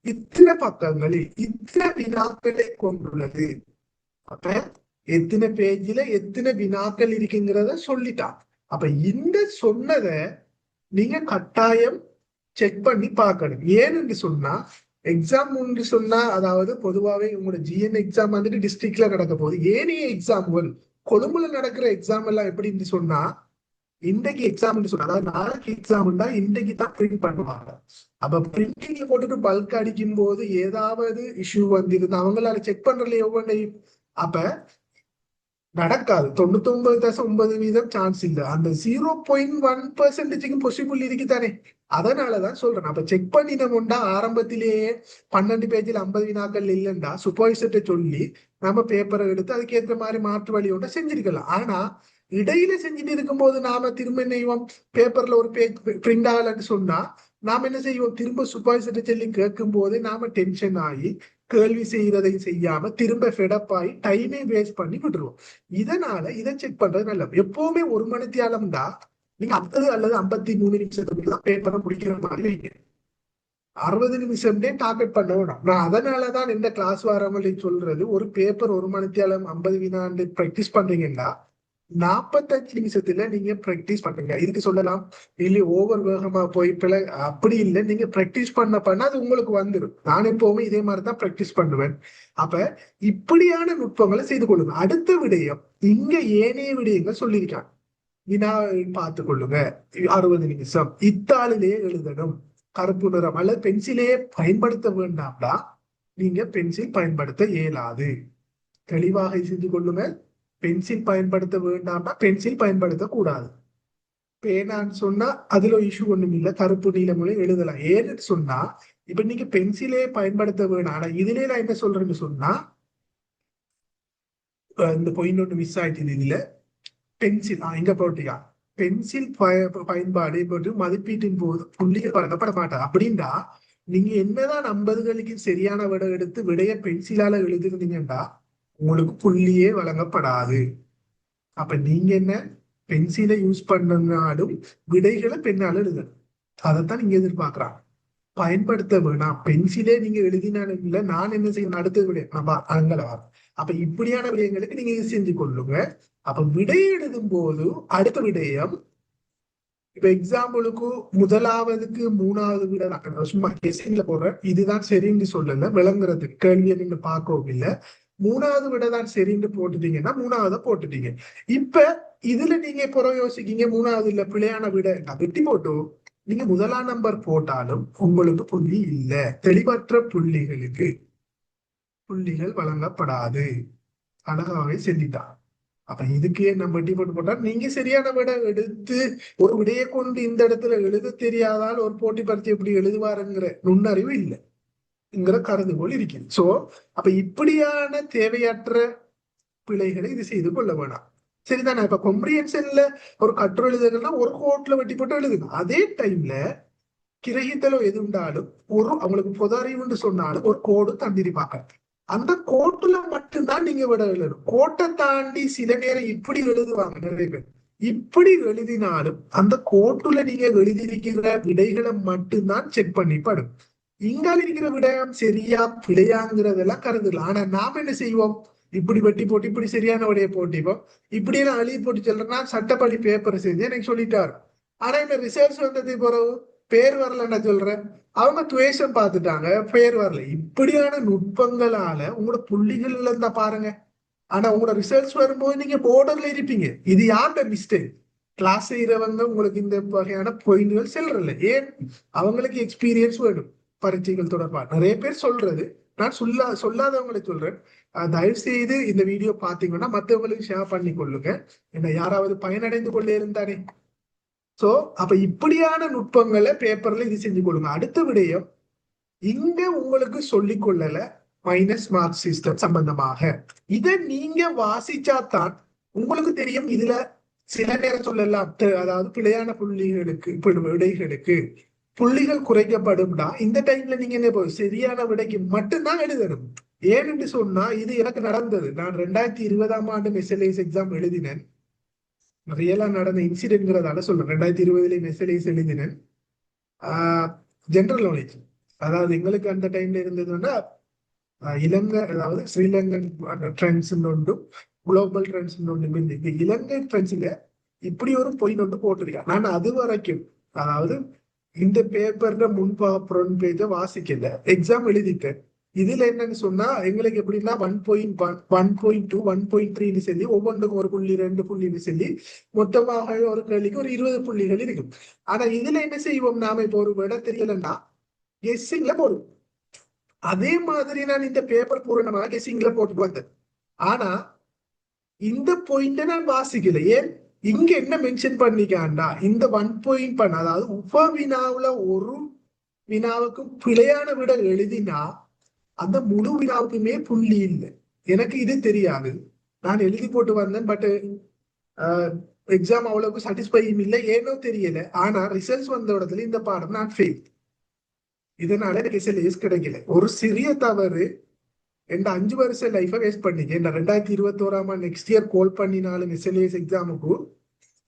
இத்தனை பக்கங்களில் இத்தனை வினாக்களை கொண்டுள்ளது. அப்ப எத்தனை பேஜ்ல எத்தனை வினாக்கள் இருக்குங்கிறத சொல்லிட்டான். அப்ப இந்த சொன்னதை நீங்க கட்டாயம் செக் பண்ணி பார்க்கணும். ஏன்னு சொன்னா எக்ஸாம் ஒன்று சொன்னா, அதாவது பொதுவாகவே உங்களோட ஜிஎன் எக்ஸாம் வந்துட்டு டிஸ்ட்ரிக்ட்ல நடக்க போகுது. ஏனைய எக்ஸாம்கள் கொழும்புல நடக்கிற எக்ஸாம் எல்லாம் எப்படின்னு சொன்னா இன்றைக்கு எக்ஸாம் சொன்னா அதாவது நாளைக்கு எக்ஸாம்னா இன்றைக்கு தான் பிரிண்ட் பண்ணுவாங்க. அப்ப பிரிண்டிங்ல போட்டுட்டு பல்க் அடிக்கும் போது ஏதாவது இஷ்யூ வந்திருந்து அவங்களால செக் பண்றதுல ஒவ்வொன்றையும் அப்ப நடக்காது. 99.9% சான்ஸ் இல்லை. அந்த 0.1% பாசிபிள் இருக்குதானே. அதனாலதான் சொல்றேன். அப்ப செக் பண்ணினோம்டா ஆரம்பத்திலேயே 12 பேஜில் 50 வினாக்கள் இல்லைண்டா சூப்பர்வைசர்ட்ட சொல்லி நம்ம பேப்பரை எடுத்து அதுக்கேற்ற மாதிரி மாற்று வழியோட செஞ்சிருக்கலாம். ஆனா இடையில செஞ்சுட்டு இருக்கும்போது நாம திரும்ப என்ன செய்வோம்? பேப்பர்ல ஒரு பேஜ் பிரிண்ட் ஆகலன்னு சொன்னா நாம என்ன செய்வோம்? திரும்ப சூப்பர்வைசர்ட்ட சொல்லி கேட்கும் போது நாம டென்ஷன் ஆகி கேள்வி செய்யறதை செய்யாம திரும்ப ஃபெடப் ஆகி டைமே வேஸ்ட் பண்ணி விட்டுருவோம். இதனால இதை செக் பண்றது நல்லது. எப்பவுமே 1 மணித்தியாலம் தான் நீங்க 50 அல்லது 53 நிமிஷத்துக்கு தான் பேப்பரை முடிக்கிற மாதிரி வைங்க. 60 நிமிஷம்னே டார்கெட் பண்ண வேணும். நான் அதனாலதான் இந்த கிளாஸ் வரவங்களுக்கு சொல்றது, ஒரு பேப்பர் 1 மணித்தியாலம் 50 வினாண்டு பிராக்டிஸ் பண்றீங்கன்னா 45 நிமிஷத்துல நீங்க பிராக்டிஸ் பண்ணுங்க. இதுக்கு சொல்லலாம் இல்ல ஓவர் வேகமா போய் அப்படி இல்லை. நீங்க பிராக்டிஸ் பண்ண அது உங்களுக்கு வந்துடும். நான் எப்பவுமே இதே மாதிரிதான் பிராக்டிஸ் பண்ணுவேன். அப்ப இப்படியான நுட்பங்களை செய்து கொள்ளுங்க. அடுத்த விடயம், இங்க ஏனைய விடயங்கள் சொல்லியிருக்காங்க. வினா பார்த்து கொள்ளுங்க. 60 நிமிஷம் இத்தாளிலேயே எழுதணும். கருப்பு நிறம் அல்லது பென்சிலையே பயன்படுத்த வேண்டாம்னா நீங்க பென்சில் பயன்படுத்த இயலாது. தெளிவாக செஞ்சு கொள்ளுங்க. பென்சில் பயன்படுத்த வேண்டாம்னா பென்சில் பயன்படுத்த கூடாது. பேனான்னு சொன்னா அதுல இஷ்யூ ஒண்ணும் இல்லை, கருப்பு நீலமொழி எழுதலாம். ஏன்னு சொன்னா இப்ப நீங்க பென்சிலே பயன்படுத்த வேணாம். ஆனா இதுல நான் என்ன சொல்றேன்னு சொன்னா இந்த பாயிண்ட் ஒன்று மிஸ் ஆயிடுச்சு. இதுல பென்சில் எங்க போட்டியா பென்சில் பயன்பாடு போட்டு மதிப்பீட்டின் போது புள்ளிய வழங்கப்பட மாட்டார். அப்படின்னா நீங்க என்னதான் 50களுக்கு சரியான விட எடுத்து விடைய பென்சிலால எழுதிருந்தீங்கன்னா உங்களுக்கு புள்ளியே வழங்கப்படாது. அப்ப நீங்க என்ன பென்சிலை யூஸ் பண்ணனாலும் விடைகளை பெண்ணால எழுதணும். அதைத்தான் நீங்க எதிர்பார்க்கிறான். பயன்படுத்த வேணாம். பென்சிலே நீங்க எழுதினாலும் இல்லை, நான் என்ன செய்யணும் அடுத்தது விட நம்ம அங்கல வர. அப்ப இப்படியான விடயங்களுக்கு நீங்க இது செஞ்சு கொள்ளுங்க. அப்ப விடை எழுதும் போது அடுத்த விடயம், இப்ப எக்ஸாம்பிளுக்கு முதலாவதுக்கு 3வது விட சும்மா கெஸிங்ல போடுறேன். இதுதான் சரின்னு சொல்லல, விளங்குறதுக்கு கேள்வியை நீங்க பார்க்கவும் இல்லை. மூணாவது விட தான் சரின்னு போட்டுட்டீங்கன்னா மூணாவத போட்டுட்டீங்க. இப்ப இதுல நீங்க புறம் யோசிக்கீங்க மூணாவது இல்ல பிழையான விட வெட்டி போட்டு நீங்க முதலாம் நம்பர் போட்டாலும் உங்களுக்கு புள்ளி இல்ல. தெளிவற்ற புள்ளிகளுக்கு புள்ளிகள் வழங்கப்படாது. அழகாவே செஞ்சிட்டான். அப்ப இதுக்கு நம்ம வெட்டி போட்டு போட்டா நீங்க சரியான விட எடுத்து ஒரு விடையை கொண்டு இந்த இடத்துல எழுத தெரியாதால் ஒரு போட்டி பரிச்சை எப்படி எழுதுவாருங்கிற நுண்ணறிவு இல்லைங்கிற கருதுகோள் இருக்குது. சோ அப்ப இப்படியான தேவையற்ற பிழைகளை இது செய்து கொள்ள வேணாம். சரிதானே? இப்ப கொம்ப்ரிஹென்ஷன்ல ஒரு கட்டுரை எழுதுனா ஒரு கோட்ல வெட்டி போட்டு எழுதுங்க. அதே டைம்ல கிரகித்தலோ எது உண்டாலும் ஒரு அவங்களுக்கு பொது அறிவுன்னு சொன்னாலும் ஒரு கோடு தந்திருப்பாங்க. அந்த கோட்டுல மட்டும்தான் நீங்க விட எழுதணும். கோட்டை தாண்டி சில நேரம் இப்படி எழுதுவாங்க நிறைய பேர். இப்படி எழுதினாலும் அந்த கோட்டுல நீங்க எழுதியிருக்கிற விடைகளை மட்டும்தான் செக் பண்ணி படும். இங்கால இருக்கிற விடயம் சரியா பிழையாங்கிறதெல்லாம் கருதுலாம். ஆனா நாம என்ன செய்வோம்? இப்படி வெட்டி போட்டு இப்படி சரியான விடையை போட்டிப்போம். இப்படி எல்லாம் அழுகி போட்டு சொல்றேன்னா சட்டப்படி பேப்பர் செஞ்சு எனக்கு சொல்லிட்டாரு. ஆனா இந்த ரிசர்ச் வந்தது பிறகு பேர் வரலன்னா சொல்றேன், அவங்க துவேஷம் பார்த்துட்டாங்க, பேர் வரல. இப்படியான நுட்பங்களால உங்களோட புள்ளிகள் இருந்தா பாருங்க. ஆனா உங்களோட ரிசர்ச் வரும்போது நீங்க போர்டர்ல இருப்பீங்க. இது யார்கிட்ட மிஸ்டேக்? கிளாஸ் செய்யறவங்க உங்களுக்கு இந்த வகையான பாயிண்ட்கள் செல்றல. ஏன்? அவங்களுக்கு எக்ஸ்பீரியன்ஸ் வேணும் பரீட்சைகள் தொடர்பா. நிறைய பேர் சொல்றது, நான் சொல்லாதவங்களை சொல்றேன். தயவு செய்து இந்த வீடியோ பாத்தீங்கன்னா மற்றவங்களுக்கு ஷேர் பண்ணி கொள்ளுங்க. என்ன யாராவது பயனடைந்து கொண்டே இருந்தானே. சோ அப்ப இப்படியான நுட்பங்களை பேப்பர்ல இது செஞ்சு கொள்ளுங்க. அடுத்த விடயம் இங்க உங்களுக்கு சொல்லிக் கொள்ளல மைனஸ் மார்க் சிஸ்டம் சம்பந்தமாக. இதை நீங்க வாசிச்சாதான் உங்களுக்கு தெரியும். இதுல சில நேரம் சொல்லலாம், அதாவது பிழையான புள்ளிகளுக்கு விடைகளுக்கு புள்ளிகள் குறைக்கப்படும்னா இந்த டைம்ல நீங்க என்ன சரியான விடைக்கு மட்டும்தான் எழுதணும். ஏன்னு சொன்னா இது எனக்கு நடந்தது. நான் 2020ஆம் ஆண்டு மெசலேஸ் எக்ஸாம் எழுதினேன். ரியலா நடந்த இன்சிடென்ட்ங்கிறதால சொல்றேன். 2020 மெசலேஸ் எழுதினேன். General knowledge. அதாவது எங்களுக்கு அந்த டைம்ல இருந்ததுன்னா இலங்கை, அதாவது ஸ்ரீலங்கன் ட்ரெண்ட்ஸ் ஒன்றும் குளோபல் ட்ரெண்ட்ஸ் ஒன்றும் இருந்தது. இலங்கை ட்ரெண்ட்ஸ்ல இப்படி ஒரு பாயிண்ட் ஒன்று போட்டிருக்கேன். நான் அது வரைக்கும் அதாவது இந்த பேப்பர்ல முன்புறம் பேஜ வாசிக்கல, எக்ஸாம் எழுதிட்டேன். இதுல என்னன்னு சொன்னா எங்களுக்கு எப்படின்னா 1.1, 1.2, 1.3 சொல்லி ஒவ்வொன்றுக்கும் ஒரு புள்ளி 2 புள்ளின்னு சொல்லி மொத்தமாக ஒரு கேள்விக்கு ஒரு 20 புள்ளிகள் இருக்கும். ஆனா இதுல என்ன செய்வோம், நாம இப்போ ஒரு விட தெரியலன்னா கெஸ்ஸிங்ல போடுவோம். அதே மாதிரி நான் இந்த பேப்பர் பூரணமாக கெஸ்ஸிங்ல போட்டு வந்தேன். ஆனா இந்த பாயிண்ட நான் வாசிக்கல. ஏன்? இங்க என்ன மென்ஷன் பண்ணிக்காண்டா இந்த 1.1, அதாவது உப வினாவுல ஒரு வினாவுக்கு பிழையான விட எழுதினா அந்த முழு வினாவுக்குமே புள்ளி இல்லை. எனக்கு இது தெரியாது. நான் எழுதி போட்டு வந்தேன். பட் எக்ஸாம் அவ்வளவுக்கு சாட்டிஸ்ஃபையும் இல்லை, ஏனோ தெரியல. ஆனா ரிசல்ட்ஸ் வந்த இடத்துல இந்த பாடம் நான் ஃபெயில். இதனால எனக்கு எஸ்எல்ஏஸ் கிடைக்கல. ஒரு சிறிய தவறு என் 5 வருஷம் லைஃபை வேஸ்ட் பண்ணிக்க. இந்த 2021ஆம் நெக்ஸ்ட் இயர் கால் பண்ணினாலும் எஸ்எல்ஏஎஸ் எக்ஸாமுக்கு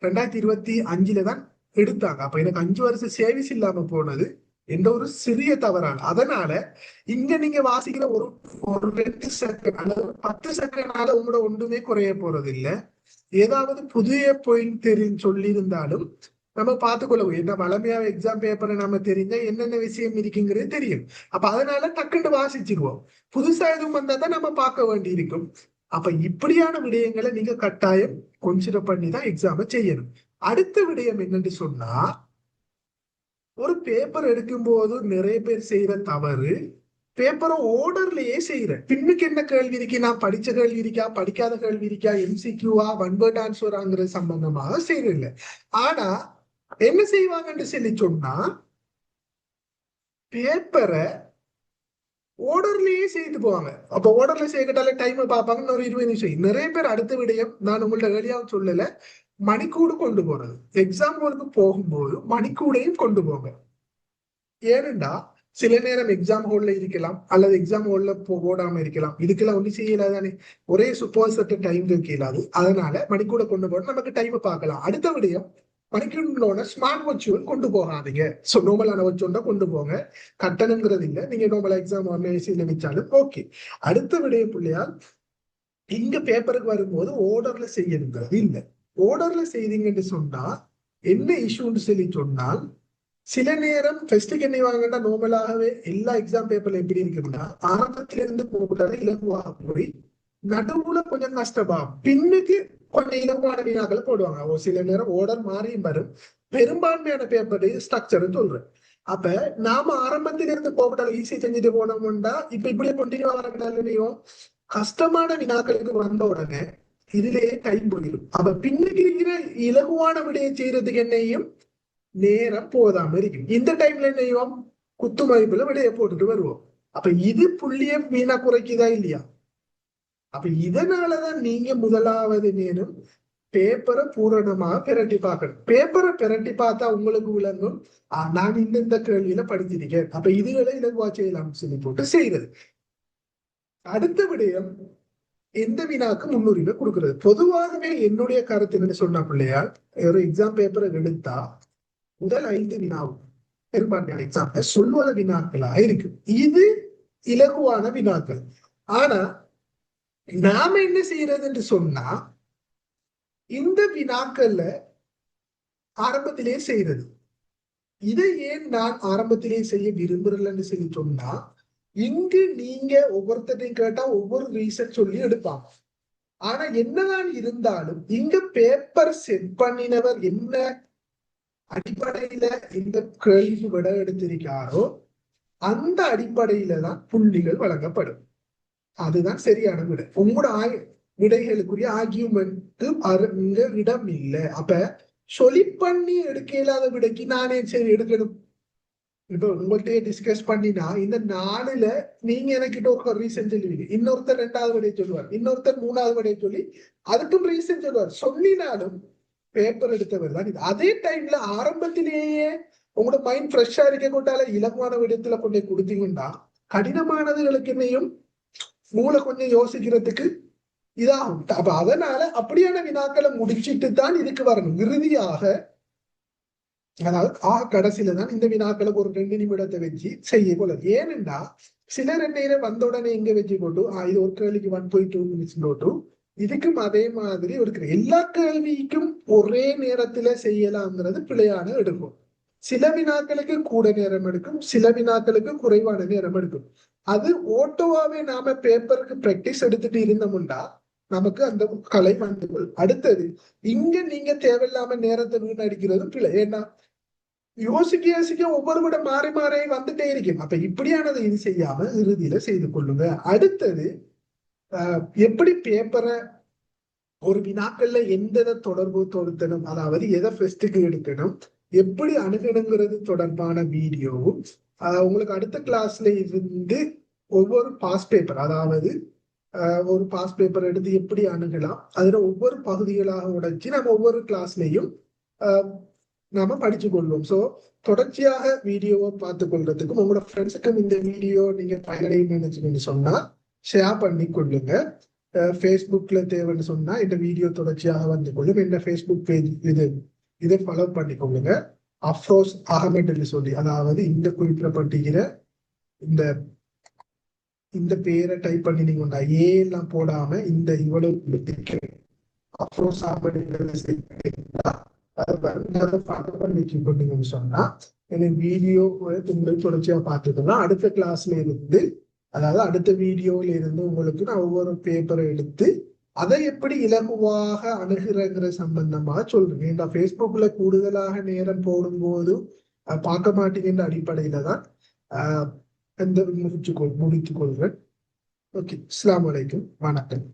2025ல தான் எடுத்தாங்க. அப்ப எனக்கு 5 வருஷம் சேவிஸ் இல்லாம போனது என்ற ஒரு சிறிய தவறான. அதனால இங்க நீங்க வாசிக்கிற ஒரு 2 செகண்ட் அல்லது 10 செகண்ட்னால உங்களோட ஒன்றுமே குறைய போறது இல்ல. ஏதாவது புதிய பாயிண்ட் தெரிஞ்சு சொல்லி இருந்தாலும் நம்ம பார்த்துக்கொள்ளவும். என்ன வளமையா எக்ஸாம் பேப்பரை நம்ம தெரிஞ்சா என்னென்ன விஷயம் இருக்குங்கிறது தெரியும். அப்ப அதனால டக்குன்னு வாசிச்சுக்குவோம். புதுசா எதுவும் வந்தா தான் நம்ம பார்க்க வேண்டி இருக்கும். அப்ப இப்படியான விடயங்களை நீங்க கட்டாயம் கன்சிடர் பண்ணி தான் எக்ஸாம செய்யணும். அடுத்த விடயம் என்னன்னு சொன்னா, ஒரு பேப்பர் எடுக்கும் போது நிறைய பேர் செய்யற தவறு, பேப்பரை ஓர்டர்லயே செய்யற. பின்னுக்கு என்ன கேள்வி இருக்கு, நான் படிச்ச கேள்வி இருக்கா, படிக்காத கேள்வி இருக்கா, எம்சிக்யூவா, ஒன் வேர்ட் ஆன்சராங்கிற சம்பந்தமாக செய்யறதில்ல. ஆனா என்ன செய்வாங்கன்னு சொல்லி சொன்னா, பேப்பரை ஓர்டர்லயே செய்து போவாங்க. அப்ப ஓர்டர்ல செய்யட்டாலே டைம் பார்ப்பாங்க, ஒரு 20 நிமிஷம். நிறைய பேர் அடுத்த விடயம் நான் உங்கள்ட்ட வெளியாவும் சொல்லல, மணிக்கூடு கொண்டு போறது. எக்ஸாம் ஹாலுக்கு போகும்போது மணிக்கூடையும் கொண்டு போங்க. ஏனென்றா சில நேரம் எக்ஸாம் ஹால்ல இருக்கலாம், அல்லது எக்ஸாம் ஹால்ல போடாம இருக்கலாம். இதுக்கெல்லாம் ஒண்ணு செய்யலாதானே, ஒரே சுப்போசிட்ட டைம் இருக்கலாது. அதனால மணிக்கூட கொண்டு போட நமக்கு டைம் பார்க்கலாம். அடுத்த விடயம், மணிக்கூட ஸ்மார்ட் வாட்சுகள் கொண்டு போகாதீங்க. ஸோ நார்மலான வாட்ச் ஒன்றா கொண்டு போங்க. கட்டணங்கிறது இல்லை, நீங்க நார்மலா எக்ஸாம் ஆன்லைன்ல வச்சாலும் ஓகே. அடுத்த விடயம் பிள்ளையா, இங்க பேப்பருக்கு வரும்போது ஓர்டர்ல செய்யணுங்கிறது இல்லை. ஓர்டர்ல செய்தீங்கன்னு சொன்னா என்ன இஷ்யூன்னு சொல்லி சொன்னால், சில நேரம் ஃபெஸ்ட்டுக்கு என்ன வாங்கன்னா நார்மலாகவே எல்லா எக்ஸாம் பேப்பர்ல எப்படி இருக்குன்னா ஆரம்பத்திலிருந்து போட்டாலே இலகுவாக போய் நடுவுல கொஞ்சம் கஷ்டமா, பின்னுக்கு கொஞ்சம் இலகுவான வினாக்களை போடுவாங்க. ஒரு சில நேரம் ஓர்டர் மாறியும் வரும். பெரும்பான்மையான பேப்பர் ஸ்ட்ரக்சர் சொல்றேன். அப்ப நாம ஆரம்பத்தில இருந்து போகட்டால ஈஸி செஞ்சுட்டு போனோம்னா இப்ப இப்படியே கொண்டினியூ வரக்கூடாதுலையும் கஷ்டமான வினாக்களுக்கு வந்த உடனே இதுலயே டைம் போயிடும். அப்ப பின்னுக்கு இருக்கிற இலகுவான விடையை செய்யறதுக்கு என்னையும் நேரம் போதாம இருக்கும். இந்த டைம்ல என்னையும் குத்து மதிப்புல விடையை போட்டுட்டு வருவோம். அப்ப இது புள்ளிய வீணா குறைக்குதா இல்லையா? அப்ப இதனாலதான் நீங்க முதலாவது நேரம் பேப்பரை பூரணமாக பிரட்டி பார்க்கணும். பேப்பரை பிரட்டி பார்த்தா உங்களுக்கு விளங்கும் நான் இந்த கேள்வியில படிச்சிருக்கேன், அப்ப இதுகளை இலகுவா செய்யலாம் சொல்லி போட்டு செய்யறது. அடுத்த விடயம் எந்த வினாக்கு முன்னுரிமை கொடுக்கிறது. பொதுவாகவே என்னுடைய கருத்து என்ன சொன்னா பிள்ளையா, ஒரு எக்ஸாம் பேப்பரை எடுத்தா முதல் 5 வினாவும் பெரும்பான்மையான எக்ஸாம் சொல்வத வினாக்களா இருக்கு. இது இலகுவான வினாக்கள். ஆனா நாம என்ன செய்யறது என்று சொன்னா இந்த வினாக்கள்ல ஆரம்பத்திலேயே செய்யறது. இதை ஏன் நான் ஆரம்பத்திலேயே செய்ய விரும்புறேன்னு சொல்லி சொன்னா, இங்கு நீங்க ஒவ்வொருத்தரையும் கேட்டா ஒவ்வொரு ரீசன் சொல்லி எடுப்பாங்க. ஆனா என்னதான் இருந்தாலும் இங்க பேப்பர் செட் பண்ணினவர் என்ன அடிப்படையில இந்த கேள்வி விட எடுத்திருக்காரோ அந்த அடிப்படையில தான் புள்ளிகள் வழங்கப்படும். அதுதான் சரியான விடை. உங்களோட விடைகளுக்குரிய ஆர்கியூமெண்ட் இடம் இல்லை. அப்ப சொல்லி பண்ணி எடுக்க இல்லாத விடைக்கு நானே சரி எடுக்கணும். இப்ப உங்கள்கிட்ட டிஸ்கஸ் பண்ணினா இந்த 4ல நீங்க எனக்கிட்ட ஒரு ரீசன் சொல்லுவீங்க, இன்னொருத்தர் 2வது விடையை சொல்லுவார், இன்னொருத்தர் 3வது விடையை சொல்லி அதுக்கும் ரீசன் சொல்லுவார். சொல்லினாலும் பேப்பர் எடுத்தவர் தான் இது. அதே டைம்ல ஆரம்பத்திலேயே உங்களோட மைண்ட் ஃப்ரெஷ்ஷா இருக்க கொண்டால இலகுவான விடயத்துல கொண்டு கொடுத்தீங்கன்னா கடினமானதுகளுக்கு என்னையும் மூளை கொஞ்சம் யோசிக்கிறதுக்கு இதாகும். அப்ப அதனால அப்படியான வினாக்களை முடிச்சிட்டு தான் இதுக்கு வரணும். இறுதியாக அதாவது கடைசியில தான் இந்த வினாக்களுக்கு ஒரு 2 நிமிடத்தை வச்சு செய்ய போல. ஏனென்றா சிலர் என்ன வந்த உடனே இங்க வச்சு போட்டு இது ஒரு கேள்விக்கு 1.2 மினிட்ஸ் போட்டு இதுக்கும் அதே மாதிரி இருக்கிற எல்லா கேள்விக்கும் ஒரே நேரத்துல செய்யலாம்ங்கிறது பிழையான எடுக்கும். சில வினாக்களுக்கு கூட நேரம் எடுக்கும், சில வினாக்களுக்கு குறைவான நேரம் எடுக்கும். அது ஓட்டோவாவே நாம பேப்பருக்கு பிராக்டிஸ் எடுத்துட்டு இருந்தோம்டா நமக்கு அந்த கலை வந்து அடுத்தது இங்க நீங்க தேவையில்லாம நேரத்தை வீணடிக்கிறது பிள்ளை. ஏன்னா யோசிக்க யோசிக்க ஒவ்வொரு விட மாறி மாறி வந்துட்டே இருக்கும். அப்ப இப்படியானதை இது செய்யாம இறுதியில செய்து கொள்ளுங்க. அடுத்தது எப்படி பேப்பரை ஒரு வினாக்கள்ல எந்த தொடர்பு தொடுத்தணும், அதாவது எதை ஃபெஸ்ட்டுக்கு எடுக்கணும், எப்படி அணுகணுங்கிறது தொடர்பான வீடியோவும் உங்களுக்கு அடுத்த கிளாஸ்ல இருந்து ஒவ்வொரு பாஸ் பேப்பர், அதாவது ஒரு பாஸ் பேப்பர் எடுத்து எப்படி அணுகலாம், அதுல ஒவ்வொரு பகுதிகளாக உடைச்சு நம்ம ஒவ்வொரு கிளாஸ்லயும் நாம படிச்சு கொள்வோம். ஸோ தொடர்ச்சியாக வீடியோவை பார்த்து கொள்றதுக்கும் உங்களோட ஃப்ரெண்ட்ஸுக்கும் இந்த வீடியோ நீங்க பயனடையும் நினைச்சுன்னு சொன்னா ஷேர் பண்ணி கொள்ளுங்க. ஃபேஸ்புக்ல தேவைன்னு சொன்னா இந்த வீடியோ தொடர்ச்சியாக வந்து கொள்ளும். என்ன ஃபேஸ்புக் பேஜ் இதை ஃபாலோ பண்ணிக்கொள்ளுங்க. அஃப்ரோஸ் அகமது சொல்லி, அதாவது இந்த குறிப்பிடப்பட்டிருக்கிற இந்த பேரை டைப் பண்ணி நீங்க எல்லாம் போடாம இந்த இவ்வளவு அஃப்ரோஸ் அகமது பண்ணீங்கன்னு சொன்னா வீடியோ உங்களுக்கு தொடர்ச்சியா பார்த்துக்கலாம். அடுத்த கிளாஸ்ல இருந்து, அதாவது அடுத்த வீடியோல இருந்து உங்களுக்கு நான் ஒவ்வொரு பேப்பரை எடுத்து அதை எப்படி இலகுவாக அணுகிறங்கிற சம்பந்தமா சொல்றேன். இந்த ஃபேஸ்புக்ல கூடுதலாக நேரம் போடும்போது பார்க்க மாட்டீங்கன்ற அடிப்படையில தான் முடித்துக் கொள்றேன். ஓகே, அஸ்ஸலாமு அலைக்கும், வணக்கம்.